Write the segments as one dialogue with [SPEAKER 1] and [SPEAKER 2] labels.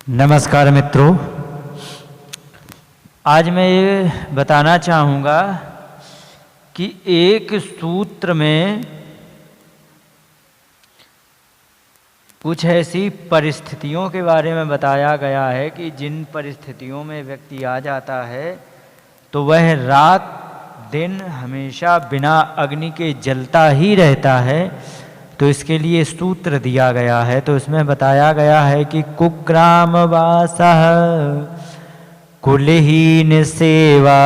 [SPEAKER 1] नमस्कार मित्रों, आज मैं ये बताना चाहूँगा कि एक सूत्र में कुछ ऐसी परिस्थितियों के बारे में बताया गया है कि जिन परिस्थितियों में व्यक्ति आ जाता है तो वह रात दिन हमेशा बिना अग्नि के जलता ही रहता है। तो इसके लिए सूत्र दिया गया है। तो इसमें बताया गया है कि कुग्राम वासः कुलहीन सेवा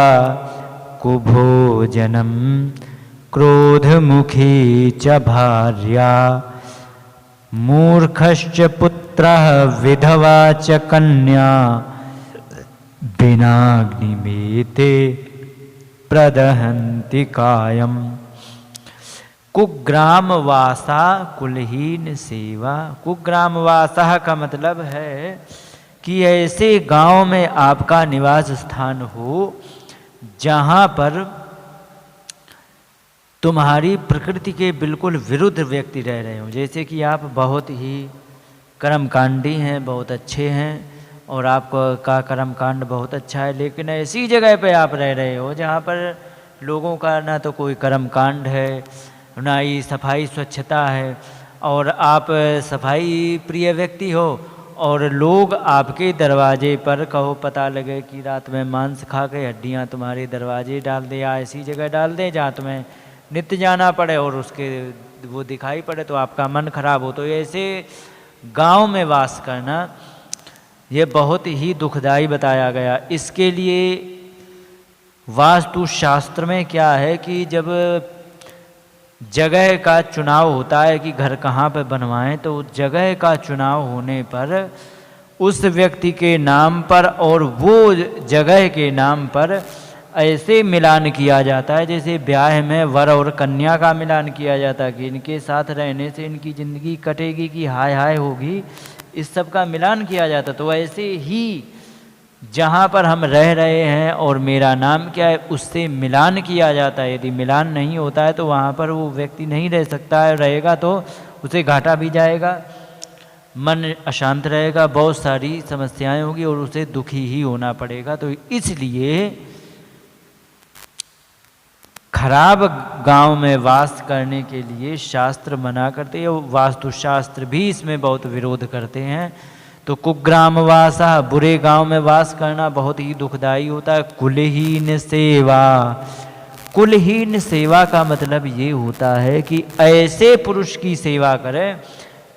[SPEAKER 1] कुभोजनम क्रोधमुखी च भार्या मूर्खश्च पुत्रः विधवा च कन्या बिनाग्निमेते प्रदहन्ति कायम। कुग्राम वासा कुलहीन सेवा। कुग्राम वासा का मतलब है कि ऐसे गांव में आपका निवास स्थान हो जहां पर तुम्हारी प्रकृति के बिल्कुल विरुद्ध व्यक्ति रह रहे हो। जैसे कि आप बहुत ही कर्मकांडी हैं, बहुत अच्छे हैं और आपका कर्मकांड बहुत अच्छा है, लेकिन ऐसी जगह पे आप रह रहे हो जहाँ पर लोगों का ना तो कोई कर्मकांड है, ना ही सफाई स्वच्छता है, और आप सफाई प्रिय व्यक्ति हो और लोग आपके दरवाजे पर कहो पता लगे कि रात में मांस खा के हड्डियाँ तुम्हारे दरवाजे डाल दे या ऐसी जगह डाल दे जहाँ तुम्हें नित्य जाना पड़े और उसके वो दिखाई पड़े तो आपका मन खराब हो। तो ऐसे गांव में वास करना ये बहुत ही दुखदाई बताया गया। इसके लिए वास्तु शास्त्र में क्या है कि जब जगह का चुनाव होता है कि घर कहाँ पे बनवाएं, तो जगह का चुनाव होने पर उस व्यक्ति के नाम पर और वो जगह के नाम पर ऐसे मिलान किया जाता है जैसे ब्याह में वर और कन्या का मिलान किया जाता है कि इनके साथ रहने से इनकी ज़िंदगी कटेगी कि हाय हाय होगी, इस सब का मिलान किया जाता। तो ऐसे ही जहाँ पर हम रह रहे हैं और मेरा नाम क्या है उससे मिलान किया जाता है। यदि मिलान नहीं होता है तो वहाँ पर वो व्यक्ति नहीं रह सकता है, रहेगा तो उसे घाटा भी जाएगा, मन अशांत रहेगा, बहुत सारी समस्याएं होगी और उसे दुखी ही होना पड़ेगा। तो इसलिए खराब गांव में वास करने के लिए शास्त्र मना करते हैं, वास्तुशास्त्र भी इसमें बहुत विरोध करते हैं। तो कुग्राम वासा, बुरे गांव में वास करना बहुत ही दुखदाई होता है। कुलहीन सेवा, कुलहीन सेवा का मतलब ये होता है कि ऐसे पुरुष की सेवा करें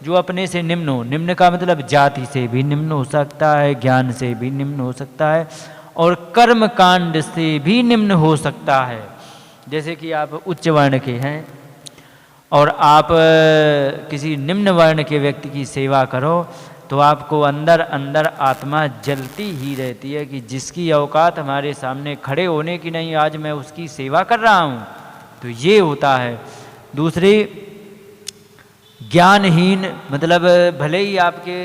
[SPEAKER 1] जो अपने से निम्न हो। निम्न का मतलब जाति से भी निम्न हो सकता है, ज्ञान से भी निम्न हो सकता है और कर्म कांड से भी निम्न हो सकता है। जैसे कि आप उच्च वर्ण के हैं और आप किसी निम्न वर्ण के व्यक्ति की सेवा करो तो आपको अंदर अंदर आत्मा जलती ही रहती है कि जिसकी औकात हमारे सामने खड़े होने की नहीं, आज मैं उसकी सेवा कर रहा हूँ। तो ये होता है। दूसरी, ज्ञानहीन मतलब भले ही आपके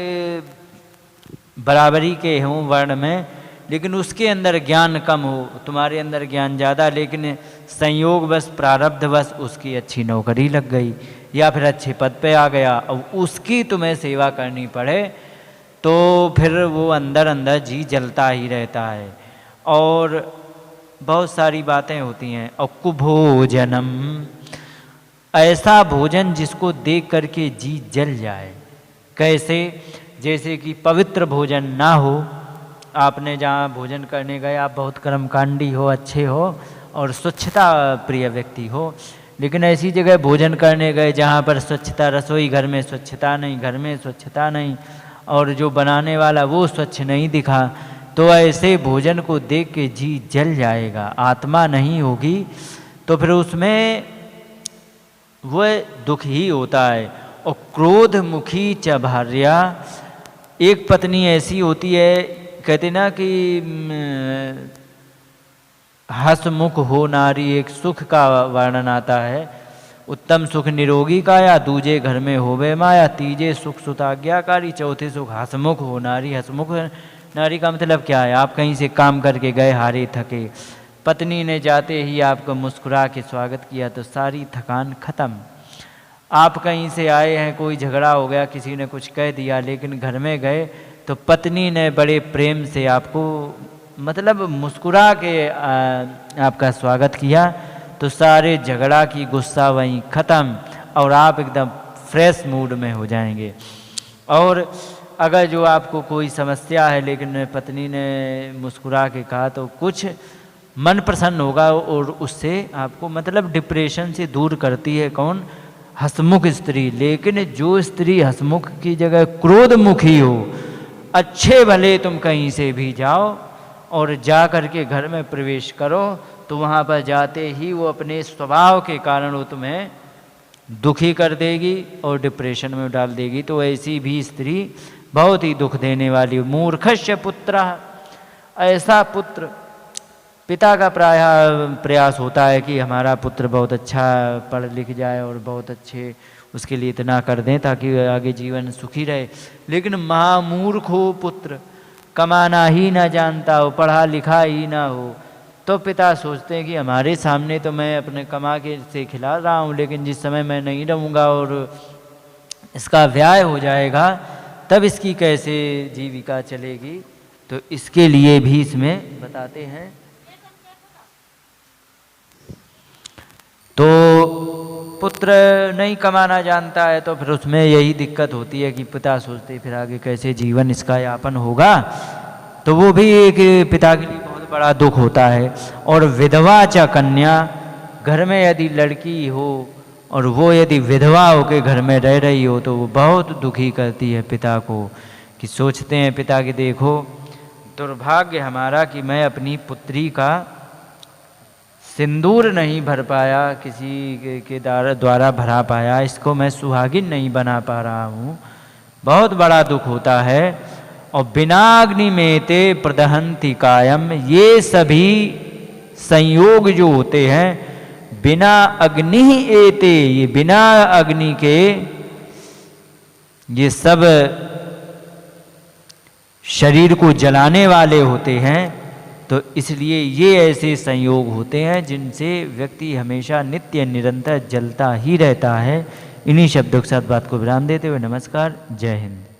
[SPEAKER 1] बराबरी के हों वर्ण में, लेकिन उसके अंदर ज्ञान कम हो, तुम्हारे अंदर ज्ञान ज़्यादा, लेकिन संयोगवश प्रारब्धवश उसकी अच्छी नौकरी लग गई या फिर अच्छे पद पे आ गया, अब उसकी तुम्हें सेवा करनी पड़े तो फिर वो अंदर अंदर जी जलता ही रहता है। और बहुत सारी बातें होती हैं। और कुभोजनम, ऐसा भोजन जिसको देख करके जी जल जाए। कैसे? जैसे कि पवित्र भोजन ना हो, आपने जहाँ भोजन करने गए आप बहुत कर्मकांडी हो, अच्छे हो और स्वच्छता प्रिय व्यक्ति हो, लेकिन ऐसी जगह भोजन करने गए जहाँ पर स्वच्छता, रसोई घर में स्वच्छता नहीं, घर में स्वच्छता नहीं और जो बनाने वाला वो स्वच्छ नहीं दिखा, तो ऐसे भोजन को देख के जी जल जाएगा, आत्मा नहीं होगी, तो फिर उसमें वह दुख ही होता है। और क्रोध मुखी च भार्या, एक पत्नी ऐसी होती है, कहते ना कि हसमुख हो नारी, एक सुख का वर्णन आता है, उत्तम सुख निरोगी का या दूजे घर में होवे माया, तीजे सुख सुताज्ञाकारी, चौथे सुख हसमुख हो नारी। हसमुख नारी का मतलब क्या है? आप कहीं से काम करके गए हारे थके, पत्नी ने जाते ही आपको मुस्कुरा के स्वागत किया तो सारी थकान खत्म। आप कहीं से आए हैं, कोई झगड़ा हो गया, किसी ने कुछ कह दिया, लेकिन घर में गए तो पत्नी ने बड़े प्रेम से आपको मतलब मुस्कुरा के आपका स्वागत किया, तो सारे झगड़ा की गुस्सा वहीं ख़त्म और आप एकदम फ्रेश मूड में हो जाएंगे। और अगर जो आपको कोई समस्या है लेकिन पत्नी ने मुस्कुरा के कहा तो कुछ मन प्रसन्न होगा और उससे आपको मतलब डिप्रेशन से दूर करती है कौन? हंसमुख स्त्री। लेकिन जो स्त्री हंसमुख की जगह क्रोधमुखी हो, अच्छे भले तुम कहीं से भी जाओ और जा कर के घर में प्रवेश करो तो वहाँ पर जाते ही वो अपने स्वभाव के कारण वो तुम्हें दुखी कर देगी और डिप्रेशन में डाल देगी। तो ऐसी भी स्त्री बहुत ही दुख देने वाली। मूर्खस्य पुत्र, ऐसा पुत्र, पिता का प्रायः प्रयास होता है कि हमारा पुत्र बहुत अच्छा पढ़ लिख जाए और बहुत अच्छे उसके लिए इतना कर दें ताकि आगे जीवन सुखी रहे। लेकिन महामूर्ख हो पुत्र, कमाना ही ना जानता हो, पढ़ा लिखा ही ना हो, तो पिता सोचते हैं कि हमारे सामने तो मैं अपने कमा के से खिला रहा हूँ, लेकिन जिस समय मैं नहीं रहूँगा और इसका व्याय हो जाएगा तब इसकी कैसे जीविका चलेगी। तो इसके लिए भी इसमें बताते हैं। तो पुत्र नहीं कमाना जानता है तो फिर उसमें यही दिक्कत होती है कि पिता सोचते फिर आगे कैसे जीवन इसका यापन होगा। तो वो भी एक पिता के लिए बहुत बड़ा दुख होता है। और विधवा च कन्या, घर में यदि लड़की हो और वो यदि विधवा होकर घर में रह रही हो तो वो बहुत दुखी करती है पिता को, कि सोचते हैं पिता कि देखो दुर्भाग्य हमारा कि मैं अपनी पुत्री का सिंदूर नहीं भर पाया, किसी के द्वारा भरा पाया, इसको मैं सुहागिन नहीं बना पा रहा हूँ, बहुत बड़ा दुख होता है। और बिनाग्नि में ते प्रदहंति कायम, ये सभी संयोग जो होते हैं बिना अग्नि एते, ये बिना अग्नि के ये सब शरीर को जलाने वाले होते हैं। तो इसलिए ये ऐसे संयोग होते हैं जिनसे व्यक्ति हमेशा नित्य निरंतर जलता ही रहता है। इन्हीं शब्दों के साथ बात को विराम देते हुए नमस्कार, जय हिंद।